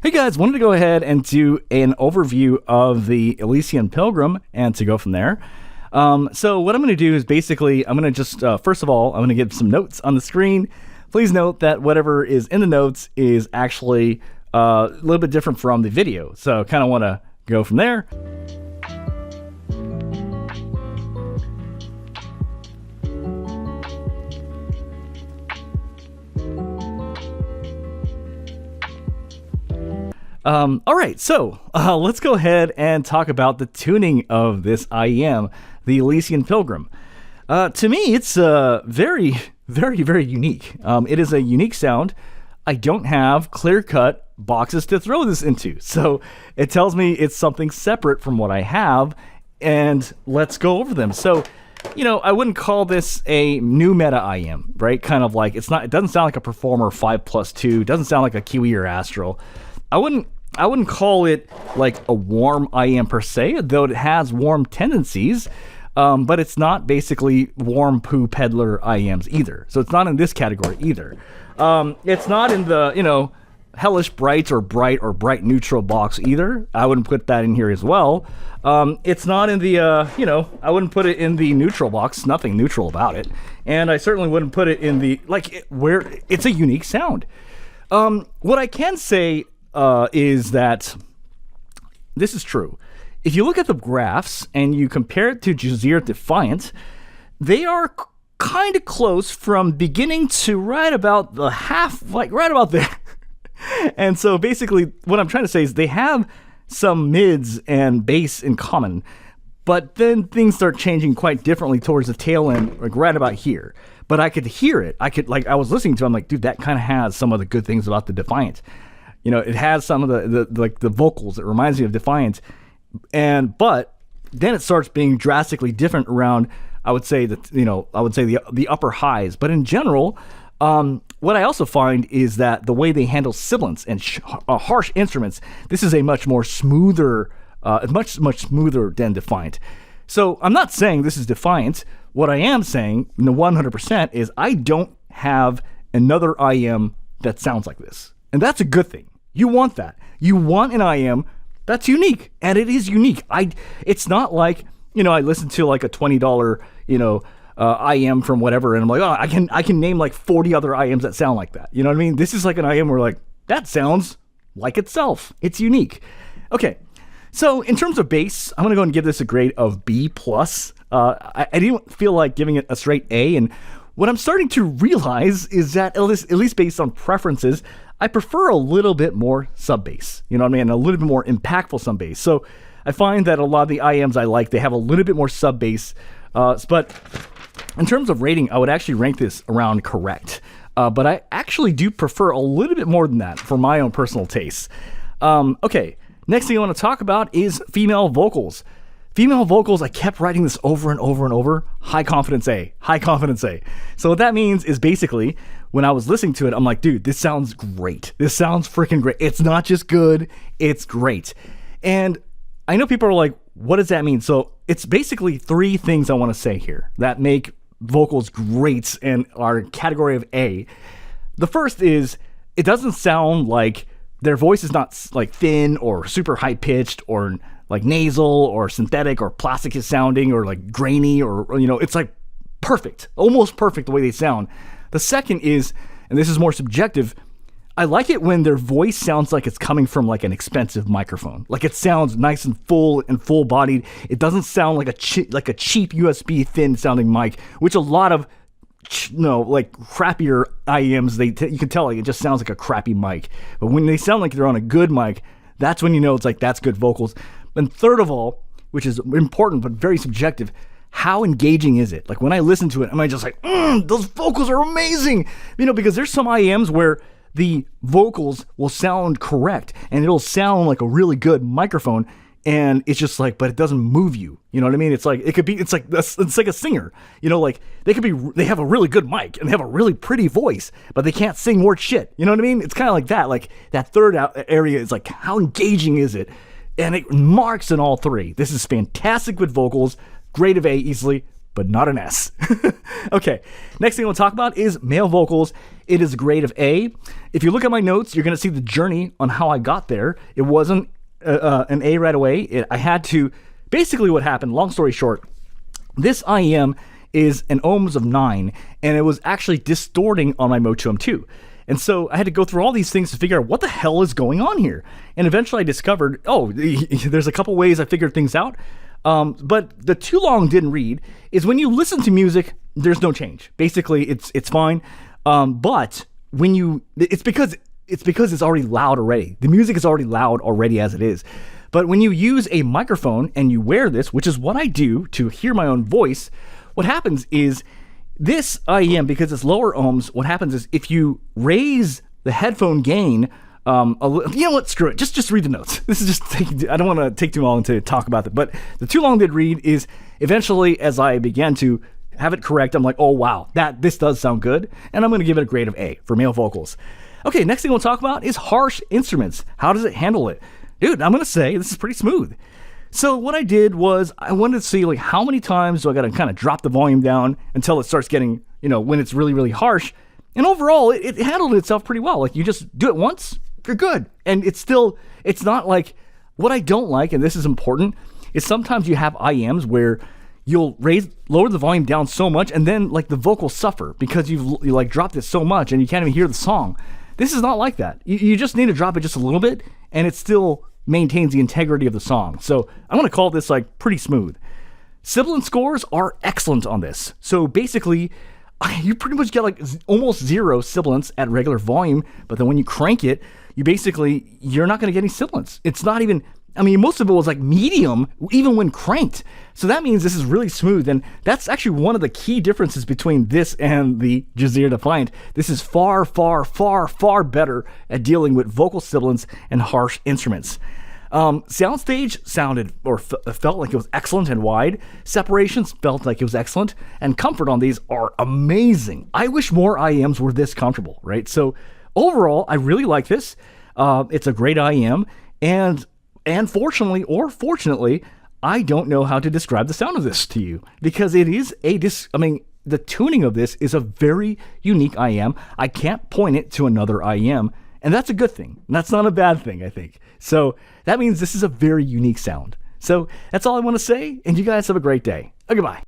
Hey guys, wanted to go ahead and do an overview of the Elysian Pilgrim and to go from there. So what I'm going to do is basically, I'm going to just, first of all, I'm going to get some notes on the screen. Please note that whatever is in the notes is actually a little bit different from the video. So kind of want to go from there. All right, so let's go ahead and talk about the tuning of this IEM, the Elysian Pilgrim. To me, it's very, very, very unique. It is a unique sound. I don't have clear-cut boxes to throw this into, so it tells me it's something separate from what I have, and let's go over them. So, you know, I wouldn't call this a new meta IEM, right? Kind of like, it doesn't sound like a Performer 5+2, it doesn't sound like a Kiwi or Astral. I wouldn't call it like a warm IEM per se, though it has warm tendencies, but it's not basically warm poo peddler IEMs either. So it's not in this category either. It's not in the, you know, hellish bright or bright neutral box either. I wouldn't put that in here as well. It's not in the, you know, I wouldn't put it in the neutral box. Nothing neutral about it. And I certainly wouldn't put it in the, like, where it's a unique sound. What I can say is that this is true. If you look at the graphs and you compare it to Jazir Defiant, they are kind of close from beginning to right about the half, like right about there. And so basically what I'm trying to say is they have some mids and bass in common, but then things start changing quite differently towards the tail end, like right about here. But I could hear it. I was listening to it, I'm like, dude, that kind of has some of the good things about the Defiant. You know, it has some of the vocals. It reminds me of Defiant, but then it starts being drastically different around. I would say the upper highs. But in general, what I also find is that the way they handle sibilance and harsh instruments, this is a much more smoother, much smoother than Defiant. So I'm not saying this is Defiant. What I am saying, 100%, is I don't have another IEM that sounds like this, and that's a good thing. You want that. You want an IEM that's unique, and it is unique. It's not like, you know, I listen to like a $20, you know, IEM from whatever, and I'm like, oh, I can name like 40 other IEMs that sound like that. You know what I mean? This is like an IEM where like, that sounds like itself. It's unique. Okay, so in terms of bass, I'm gonna go and give this a grade of B+. I didn't feel like giving it a straight A, and what I'm starting to realize is that, at least based on preferences, I prefer a little bit more sub bass, you know what I mean? A little bit more impactful sub bass. So I find that a lot of the IEMs I like, they have a little bit more sub bass. But in terms of rating, I would actually rank this around correct. But I actually do prefer a little bit more than that for my own personal tastes. Okay, next thing I want to talk about is female vocals. Female vocals, I kept writing this over and over and over. High confidence A. High confidence A. So what that means is basically, when I was listening to it, I'm like, dude, this sounds great. This sounds freaking great. It's not just good, it's great. And I know people are like, what does that mean? So it's basically three things I want to say here that make vocals great and are a category of A. The first is, it doesn't sound like their voice is not like thin or super high pitched or like nasal or synthetic or plastic is sounding or like grainy or, you know, it's like perfect, almost perfect the way they sound. The second is, and this is more subjective, I like it when their voice sounds like it's coming from like an expensive microphone. Like it sounds nice and full bodied. It doesn't sound like a cheap USB thin sounding mic, which a lot of like crappier IEMs, you can tell like it just sounds like a crappy mic. But when they sound like they're on a good mic, that's when you know it's like that's good vocals. And third of all, which is important but very subjective, how engaging is it? Like when I listen to it, am I just like, those vocals are amazing? You know, because there's some IEMs where the vocals will sound correct and it'll sound like a really good microphone, and it's just like, but it doesn't move you. You know what I mean? It's like, it's like a singer, you know, like they have a really good mic and they have a really pretty voice, but they can't sing worth shit. You know what I mean? It's kind of like that. Like that third area is like, how engaging is it? And it marks in all three. This is fantastic with vocals, grade of A easily, but not an S. Okay, next thing we'll talk about is male vocals. It is a grade of A. If you look at my notes, you're going to see the journey on how I got there. It wasn't an A right away. I had to, basically what happened, long story short, this IEM is an ohms of 9, and it was actually distorting on my Moto M2. And so I had to go through all these things to figure out what the hell is going on here. And eventually I discovered, there's a couple ways I figured things out. But the too long didn't read is when you listen to music, there's no change. Basically, it's fine. But when it's because it's already loud already. The music is already loud already as it is. But when you use a microphone and you wear this, which is what I do to hear my own voice, what happens is this IEM, because it's lower ohms, what happens is if you raise the headphone gain, you know what, screw it, just read the notes. This is I don't want to take too long to talk about it, but the too long did read is eventually as I began to have it correct, I'm like, oh wow, this does sound good, and I'm going to give it a grade of A for male vocals. Okay, next thing we'll talk about is harsh instruments. How does it handle it? Dude, I'm going to say this is pretty smooth. So what I did was I wanted to see like how many times do I got to kind of drop the volume down until it starts getting, when it's really, really harsh. And overall, it handled itself pretty well. Like you just do it once, you're good. And it's not like, what I don't like, and this is important, is sometimes you have IEMs where you'll lower the volume down so much and then like the vocals suffer because you like dropped it so much and you can't even hear the song. This is not like that. You just need to drop it just a little bit and it still maintains the integrity of the song. So I'm going to call this like pretty smooth. Sibilance scores are excellent on this. So basically, you pretty much get like almost zero sibilance at regular volume, but then when you crank it, you're not going to get any sibilance. It's not even, most of it was like medium, even when cranked. So that means this is really smooth, and that's actually one of the key differences between this and the Jazeera Defiant. This is far, far, far, far better at dealing with vocal sibilance and harsh instruments. Soundstage felt like it was excellent and wide. Separations felt like it was excellent, and comfort on these are amazing. I wish more IEMs were this comfortable, right? So overall, I really like this. It's a great IEM, and fortunately or fortunately, I don't know how to describe the sound of this to you because it is the tuning of this is a very unique IEM. I can't point it to another IEM, and that's a good thing. That's not a bad thing, I think. So that means this is a very unique sound. So that's all I want to say, and you guys have a great day. Goodbye.